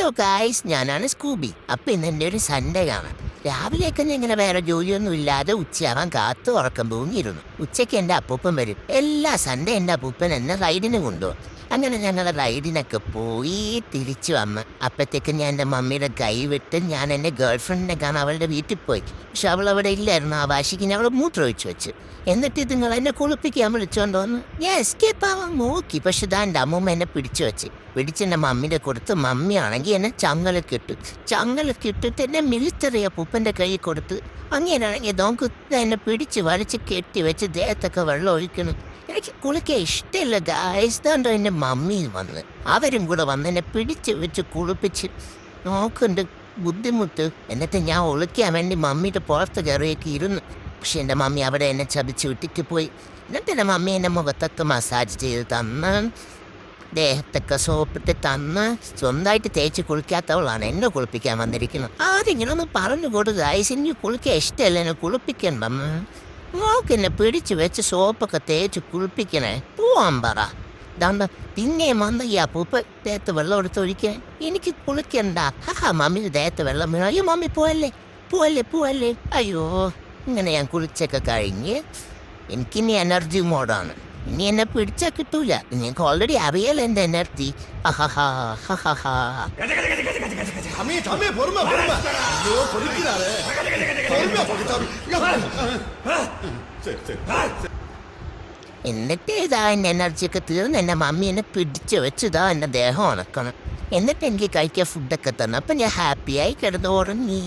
Hello guys, ഞാനാണ് Scooby. അപ്പം ഇന്ന് എൻ്റെ ഒരു സൺഡേ കാണാം. രാവിലെയൊക്കെ ഇങ്ങനെ വേറെ ജോലിയൊന്നും ഇല്ലാതെ ഉച്ചയാവാൻ കാത്തു ഉറക്കം തൂങ്ങിയിരുന്നു. ഉച്ചയ്ക്ക് എൻ്റെ അപ്പൂപ്പൻ വരും. എല്ലാ സൺഡേ എൻ്റെ അപ്പൂപ്പൻ എന്നെ റൈഡിന് കൊണ്ടുപോകും. അങ്ങനെ ഞങ്ങൾ റൈഡിനൊക്കെ പോയി തിരിച്ചു വന്ന് അപ്പോഴത്തേക്കും ഞാൻ എൻ്റെ മമ്മിയുടെ കൈ വിട്ട് ഞാൻ എൻ്റെ ഗേൾ ഫ്രണ്ടിനെ കാണാൻ അവളുടെ വീട്ടിൽ പോയി. പക്ഷെ അവൾ അവിടെ ഇല്ലായിരുന്നു. ആ വാശിക്ക് ഞങ്ങൾ മൂത്രമൊഴിച്ച് വെച്ച്. എന്നിട്ട് നിങ്ങൾ എന്നെ കുളിപ്പിക്കാൻ വിളിച്ചോണ്ട് വന്ന് ഞാൻ എസ്കേപ്പ് ആവാൻ നോക്കി. പക്ഷെ ഇതാ എൻ്റെ അമ്മൂമ്മ എന്നെ പിടിച്ചു വെച്ച്. പിടിച്ചെൻ്റെ മമ്മിയുടെ കൊടുത്ത് മമ്മിയാണെങ്കിൽ എന്നെ ചങ്ങലക്കിട്ടിട്ട് എന്നെ മിലിറ്ററി അപ്പൂപ്പൻ്റെ കൈ കൊടുത്ത് അങ്ങനെയാണെങ്കിൽ നോക്ക് എന്നെ പിടിച്ച് വലിച്ച് കെട്ടി വെച്ച് ദേഹത്തൊക്കെ വെള്ളം ഒഴിക്കണം. എനിക്ക് കുളിക്കാൻ ഇഷ്ടമില്ല ഗായ്സ്. ഇതാണ്ടോ എൻ്റെ മമ്മി വന്ന് അവരും കൂടെ വന്ന് എന്നെ പിടിച്ച് വെച്ച് കുളിപ്പിച്ച് നോക്കുന്നുണ്ട് ബുദ്ധിമുട്ട്. എന്നിട്ട് ഞാൻ ഒളിക്കാൻ വേണ്ടി മമ്മിയുടെ പുറത്ത് കയറിയൊക്കെ ഇരുന്നു. പക്ഷെ എൻ്റെ മമ്മി അവിടെ എന്നെ ചതിച്ച് വിട്ടിട്ട് പോയി. എന്നിട്ട് എൻ്റെ മമ്മി എൻ്റെ മുഖത്തൊക്കെ മസാജ് ചെയ്ത് തന്ന് ദേഹത്തൊക്കെ സോപ്പിട്ട് തന്ന് സ്വന്തമായിട്ട് തേച്ച് കുളിക്കാത്തവളാണ് എന്നെ കുളിപ്പിക്കാൻ വന്നിരിക്കുന്നത്. ആരെങ്കിലും ഒന്ന് പറഞ്ഞു കൊടുത്ത് ഐസിന് കുളിക്കാൻ ഇഷ്ടമല്ല, എന്നെ കുളിപ്പിക്കണ്ടെന്ന്. നോക്കെന്നെ പിടിച്ച് വെച്ച് സോപ്പൊക്കെ തേച്ച് കുളിപ്പിക്കണേ. പോവാൻ പറ. ഇതാണ്ട് പിന്നെയും വന്ന് ഈ അപ്പൂപ്പ ദേഹത്ത് വെള്ളം എടുത്തൊഴിക്കാൻ. എനിക്ക് കുളിക്കണ്ട. മമ്മി ദേഹത്ത് വെള്ളം വീണു. അയ്യോ മമ്മി പോവല്ലേ. അയ്യോ, ഇങ്ങനെ ഞാൻ കുളിച്ചൊക്കെ കഴിഞ്ഞ് എനിക്കിനി എനർജി മോഡാണ്. ഇനി എന്നെ പിടിച്ചാൽ കിട്ടൂല. നിങ്ങൾക്ക് ഓൾറെഡി അറിയാലോ എൻ്റെ എനർജി. എന്നിട്ട് ഇതാ എൻ്റെ എനർജിയൊക്കെ തീർന്ന് എൻ്റെ മമ്മി എന്നെ പിടിച്ച് വെച്ചിതാ എൻ്റെ ദേഹം ഉണക്കണം. എന്നിട്ട് എനിക്ക് കഴിക്കാൻ ഫുഡൊക്കെ തന്നു. അപ്പം ഞാൻ ഹാപ്പിയായി കിടന്ന് ഉറങ്ങി.